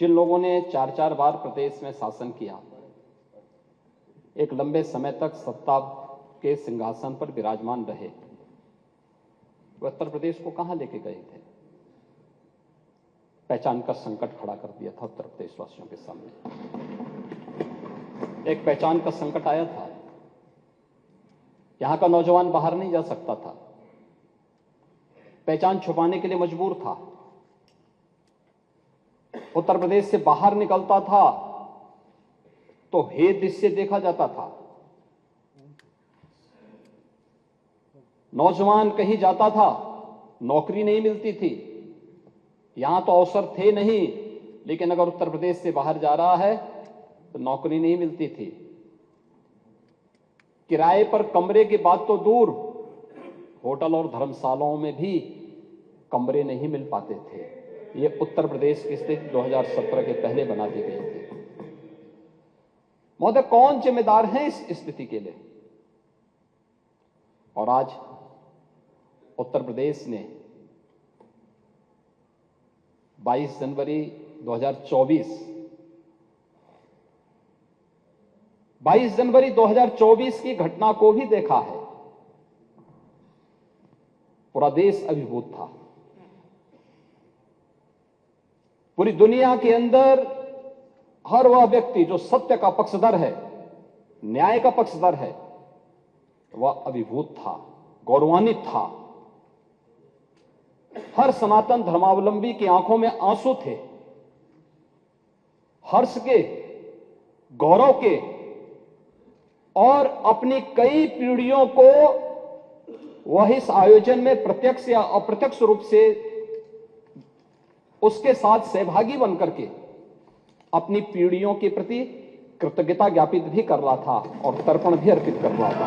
जिन लोगों ने 4-4 बार प्रदेश में शासन किया, एक लंबे समय तक सत्ता के सिंहासन पर विराजमान रहे, वो उत्तर प्रदेश को कहां लेके गए थे? पहचान का संकट खड़ा कर दिया था उत्तर प्रदेश वासियों के सामने। एक पहचान का संकट आया था। यहां का नौजवान बाहर नहीं जा सकता था, पहचान छुपाने के लिए मजबूर था। उत्तर प्रदेश से बाहर निकलता था तो हे दृश्य देखा जाता था। नौजवान कहीं जाता था, नौकरी नहीं मिलती थी। यहां तो अवसर थे नहीं, लेकिन अगर उत्तर प्रदेश से बाहर जा रहा है तो नौकरी नहीं मिलती थी। किराए पर कमरे की बात तो दूर, होटल और धर्मशालाओं में भी कमरे नहीं मिल पाते थे। ये उत्तर प्रदेश की स्थिति 2017 के पहले बना दी गई थी। महोदय, कौन जिम्मेदार है इस स्थिति के लिए? और आज उत्तर प्रदेश ने 22 जनवरी 2024 की घटना को भी देखा है। पूरा देश अभिभूत था। पूरी दुनिया के अंदर हर वह व्यक्ति जो सत्य का पक्षधर है, न्याय का पक्षधर है, वह अभिभूत था, गौरवान्वित था। हर सनातन धर्मावलंबी की आंखों में आंसू थे, हर्ष के, गौरव के, और अपनी कई पीढ़ियों को वह इस आयोजन में प्रत्यक्ष या अप्रत्यक्ष रूप से उसके साथ सहभागी बनकर के अपनी पीढ़ियों के प्रति कृतज्ञता ज्ञापित भी कर रहा था और तर्पण भी अर्पित कर रहा था।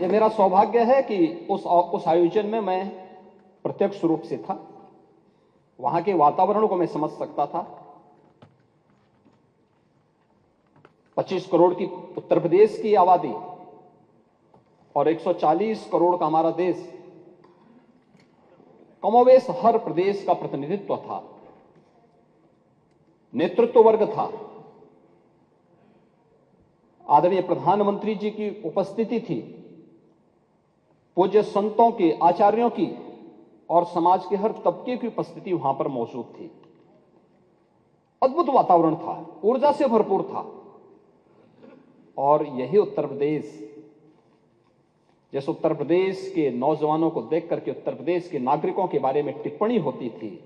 यह मेरा सौभाग्य है कि उस आयोजन में मैं प्रत्यक्ष रूप से था। वहां के वातावरण को मैं समझ सकता था। 25 करोड़ की उत्तर प्रदेश की आबादी और 140 करोड़ का हमारा देश, कमोवेश हर प्रदेश का प्रतिनिधित्व था, नेतृत्व वर्ग था। आदरणीय प्रधानमंत्री जी की उपस्थिति थी, पूज्य संतों की, आचार्यों की और समाज के हर तबके की उपस्थिति वहां पर मौजूद थी। अद्भुत वातावरण था, ऊर्जा से भरपूर था। और यही उत्तर प्रदेश, जिस उत्तर प्रदेश के नौजवानों को देख करके उत्तर प्रदेश के नागरिकों के बारे में टिप्पणी होती थी,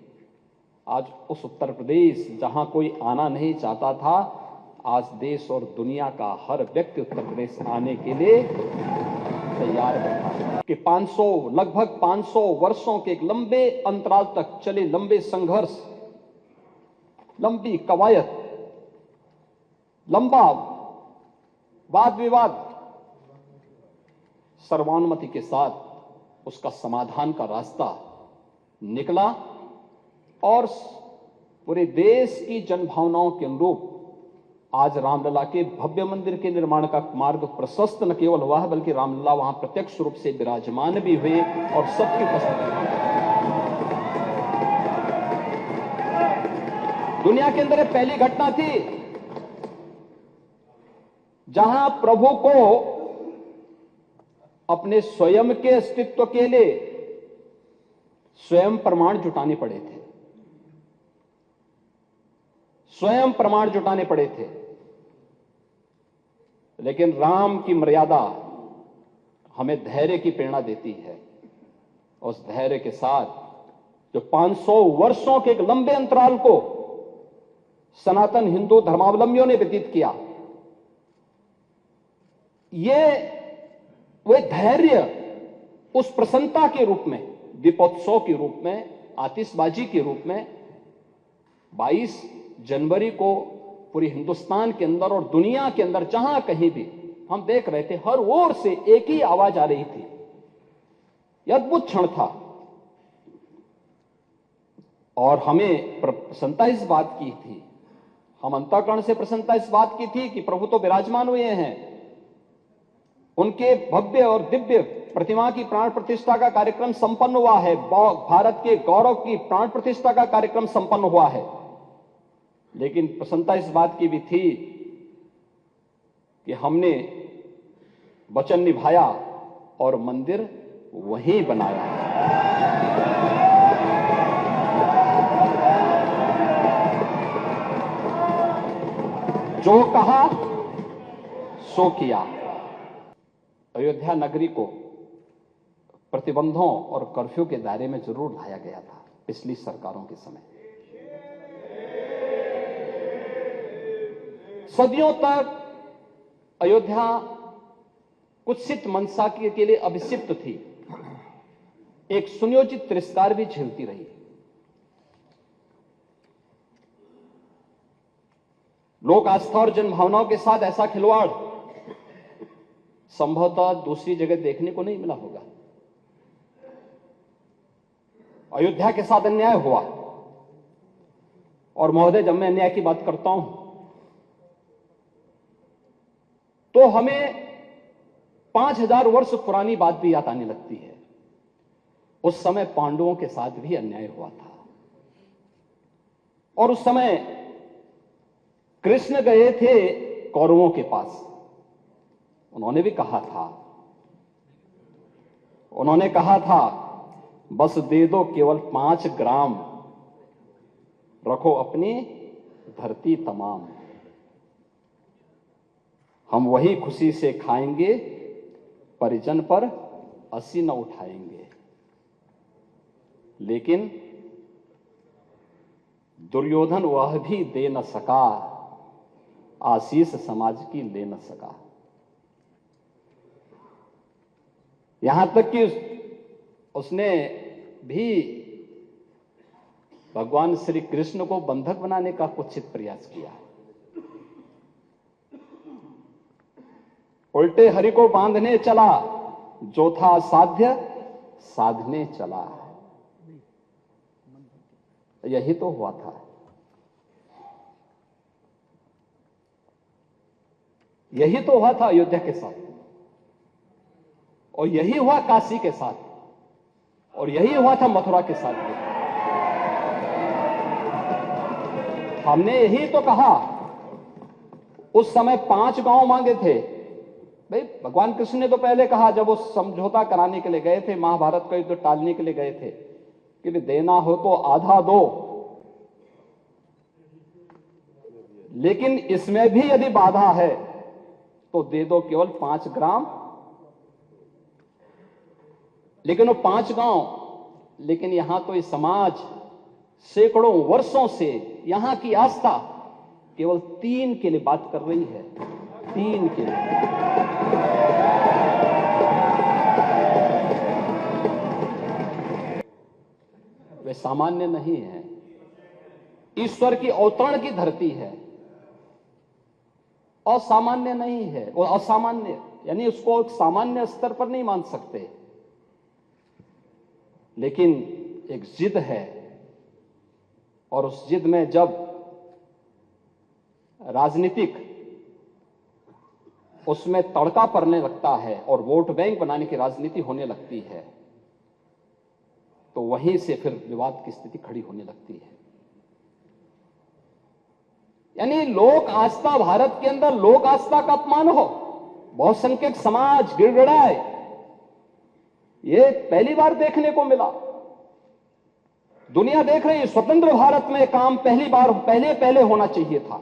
आज उस उत्तर प्रदेश जहां कोई आना नहीं चाहता था, आज देश और दुनिया का हर व्यक्ति उत्तर प्रदेश आने के लिए तैयार बैठा कि लगभग 500 वर्षों के एक लंबे अंतराल तक चले लंबे संघर्ष, लंबी कवायद, लंबा वाद विवाद, सर्वानुमति के साथ उसका समाधान का रास्ता निकला और पूरे देश की जनभावनाओं के अनुरूप आज रामलला के भव्य मंदिर के निर्माण का मार्ग प्रशस्त न केवल हुआ है, बल्कि रामलला वहां प्रत्यक्ष रूप से विराजमान भी हुए और सबकी उपस्थिति। दुनिया के अंदर पहली घटना थी जहां प्रभु को अपने स्वयं के अस्तित्व के लिए स्वयं प्रमाण जुटाने पड़े थे, स्वयं प्रमाण जुटाने पड़े थे। लेकिन राम की मर्यादा हमें धैर्य की प्रेरणा देती है। उस धैर्य के साथ जो 500 वर्षों के एक लंबे अंतराल को सनातन हिंदू धर्मावलंबियों ने व्यतीत किया, ये वे धैर्य उस प्रसन्नता के रूप में, दीपोत्सव के रूप में, आतिशबाजी के रूप में 22 जनवरी को पूरे हिंदुस्तान के अंदर और दुनिया के अंदर जहां कहीं भी हम देख रहे थे, हर ओर से एक ही आवाज आ रही थी। यह अद्भुत क्षण था और हमें प्रसन्नता इस बात की थी, हम अंतःकरण से प्रसन्नता इस बात की थी कि प्रभु तो विराजमान हुए हैं, उनके भव्य और दिव्य प्रतिमा की प्राण प्रतिष्ठा का कार्यक्रम संपन्न हुआ है, भारत के गौरव की प्राण प्रतिष्ठा का कार्यक्रम संपन्न हुआ है। लेकिन प्रसन्नता इस बात की भी थी कि हमने वचन निभाया और मंदिर वहीं बनाया। जो कहा सो किया। अयोध्या नगरी को प्रतिबंधों और कर्फ्यू के दायरे में जरूर लाया गया था पिछली सरकारों के समय। सदियों तक अयोध्या कुत्सित मनसा के लिए अभिषिक्त थी, एक सुनियोजित तिरस्कार भी झेलती रही। लोक आस्था और जनभावनाओं के साथ ऐसा खिलवाड़ संभवतः दूसरी जगह देखने को नहीं मिला होगा। अयोध्या के साथ अन्याय हुआ। और महोदय, जब मैं अन्याय की बात करता हूं तो हमें 5000 वर्ष पुरानी बात भी याद आने लगती है। उस समय पांडवों के साथ भी अन्याय हुआ था और उस समय कृष्ण गए थे कौरवों के पास। उन्होंने भी कहा था बस दे दो केवल 5 ग्राम, रखो अपनी धरती तमाम। हम वही खुशी से खाएंगे, परिजन पर असी न उठाएंगे। लेकिन दुर्योधन वह भी दे न सका, आशीष समाज की ले न सका। यहां तक कि उसने भी भगवान श्री कृष्ण को बंधक बनाने का कुत्सित प्रयास किया। उल्टे हरि को बांधने चला, जो था साध्य साधने चला। यही तो हुआ था। यही तो हुआ था अयोध्या के साथ, और यही हुआ काशी के साथ, और यही हुआ था मथुरा के साथ भी। हमने यही तो कहा। उस समय 5 गांव मांगे थे। भाई, भगवान कृष्ण ने तो पहले कहा, जब वो समझौता कराने के लिए गए थे, महाभारत का युद्ध टालने के लिए गए थे, कि देना हो तो आधा दो, लेकिन इसमें भी यदि बाधा है तो दे दो केवल 5 ग्राम। लेकिन वो 5 गांव, लेकिन यहां तो इस समाज सैकड़ों वर्षों से यहां की आस्था केवल 3 के लिए बात कर रही है। 3 के लिए। वे सामान्य नहीं है, ईश्वर की अवतरण की धरती है। असामान्य नहीं है, वो असामान्य, यानी उसको एक सामान्य स्तर पर नहीं मान सकते। लेकिन एक जिद है, और उस जिद में जब राजनीतिक उसमें तड़का पड़ने लगता है और वोट बैंक बनाने की राजनीति होने लगती है, तो वहीं से फिर विवाद की स्थिति खड़ी होने लगती है। यानी लोक आस्था, भारत के अंदर लोक आस्था का अपमान हो, बहुसंख्यक समाज गिड़गिड़ाए, ये पहली बार देखने को मिला। दुनिया देख रही है, स्वतंत्र भारत में काम पहले होना चाहिए था।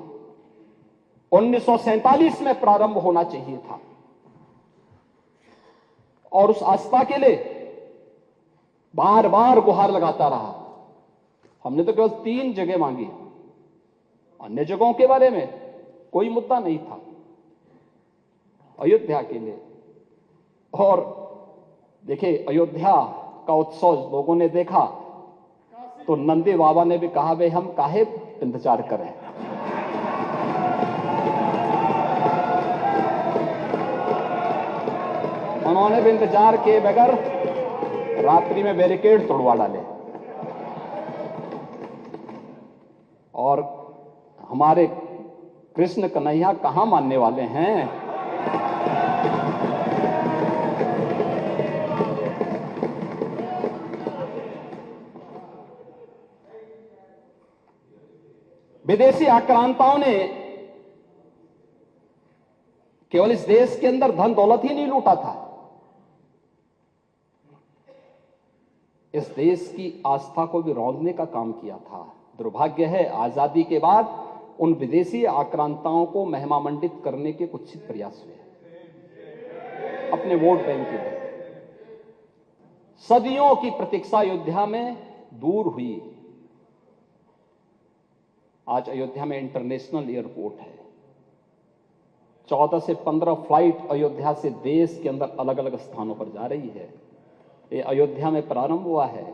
1947 में प्रारंभ होना चाहिए था। और उस आस्था के लिए बार बार गुहार लगाता रहा। हमने तो केवल 3 जगह मांगी, अन्य जगहों के बारे में कोई मुद्दा नहीं था। अयोध्या के लिए। और देखिए, अयोध्या का उत्सव लोगों ने देखा तो नंदी बाबा ने भी कहा, भाई हम काहे इंतजार करें। उन्होंने भी इंतजार किए बगैर रात्रि में बैरिकेड तोड़वा डाले। और हमारे कृष्ण कन्हैया कहां मानने वाले हैं। विदेशी आक्रांताओं ने केवल इस देश के अंदर धन दौलत ही नहीं लूटा था, इस देश की आस्था को भी रौंदने का काम किया था। दुर्भाग्य है, आजादी के बाद उन विदेशी आक्रांताओं को महिमामंडित करने के कुत्सित प्रयास हुए अपने वोट बैंक के लिए। सदियों की प्रतीक्षा अयोध्या में दूर हुई। आज अयोध्या में इंटरनेशनल एयरपोर्ट है। 14 से 15 फ्लाइट अयोध्या से देश के अंदर अलग अलग स्थानों पर जा रही है। ये अयोध्या में प्रारंभ हुआ है।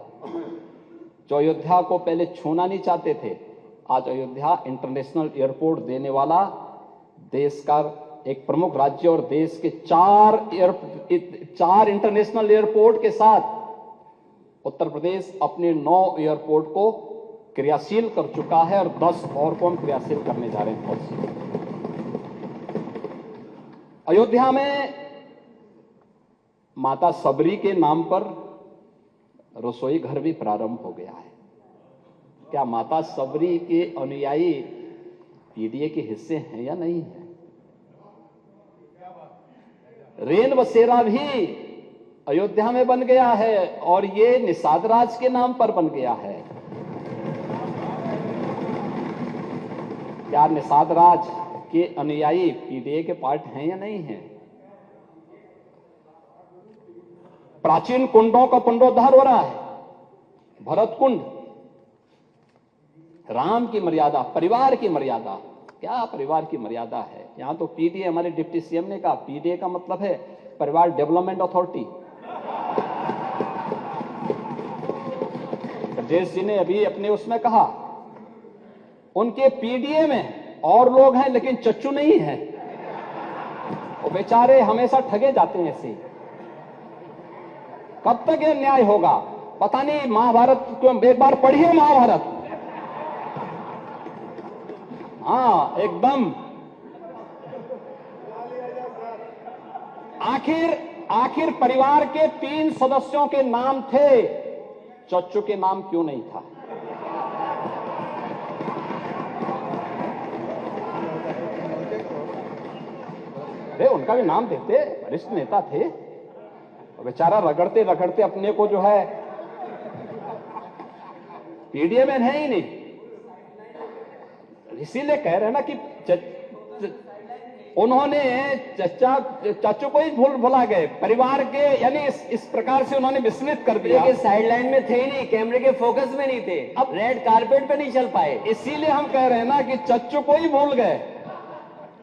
जो अयोध्या को पहले छूना नहीं चाहते थे, आज अयोध्या इंटरनेशनल एयरपोर्ट देने वाला देश का एक प्रमुख राज्य और देश के 4 इंटरनेशनल एयरपोर्ट के साथ उत्तर प्रदेश अपने 9 एयरपोर्ट को क्रियाशील कर चुका है और 10 और को हम क्रियाशील करने जा रहे हैं बहुत सी। अयोध्या में माता सबरी के नाम पर रसोई घर भी प्रारंभ हो गया है। क्या माता सबरी के अनुयायी पीडीए के हिस्से हैं या नहीं है? रेन बसेरा भी अयोध्या में बन गया है और ये निषाद राज के नाम पर बन गया है। क्या निषाद राज के अनुयायी पीडीए के पार्ट हैं या नहीं हैं? प्राचीन कुंडों का पुनरुद्धार हो रहा है। भरत कुंड, राम की मर्यादा, परिवार की मर्यादा। क्या परिवार की मर्यादा है? यहां तो पीडीए, हमारे डिप्टी सीएम ने कहा, पीडीए का मतलब है परिवार डेवलपमेंट अथॉरिटी। ब्रजेश जी ने अभी अपने उसमें कहा, उनके पीडीए में और लोग हैं लेकिन चच्चू नहीं है। वो बेचारे हमेशा ठगे जाते हैं ऐसे। कब तक ये न्याय होगा पता नहीं। महाभारत को एक बार पढ़िए, महाभारत। हाँ, एकदम। आखिर परिवार के 3 सदस्यों के नाम थे, चच्चू के नाम क्यों नहीं था? अरे उनका भी नाम देते, वरिष्ठ नेता थे। बेचारा रगड़ते रगड़ते अपने को जो है पीडीए में है ही नहीं। इसीलिए कह रहे हैं ना कि उन्होंने चाचू को ही भुला गए, परिवार के, यानी इस प्रकार से उन्होंने विस्मृत कर दिया कि साइडलाइन में थे ही नहीं, कैमरे के फोकस में नहीं थे, अब रेड कारपेट पे नहीं चल पाए। इसीलिए हम कह रहे हैं ना कि चच्चू को ही भूल गए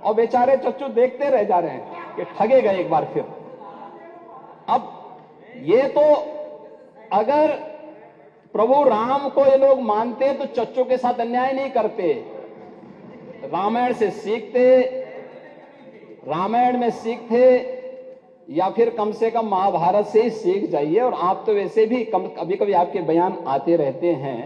और बेचारे चच्चू देखते रह जा रहे हैं कि ठगे गए एक बार फिर। अब ये तो अगर प्रभु राम को ये लोग मानते तो चच्चू के साथ अन्याय नहीं करते। रामायण से सीखते, रामायण में सीखते, या फिर कम से कम महाभारत से ही सीख जाइए। और आप तो वैसे भी कभी कभी आपके बयान आते रहते हैं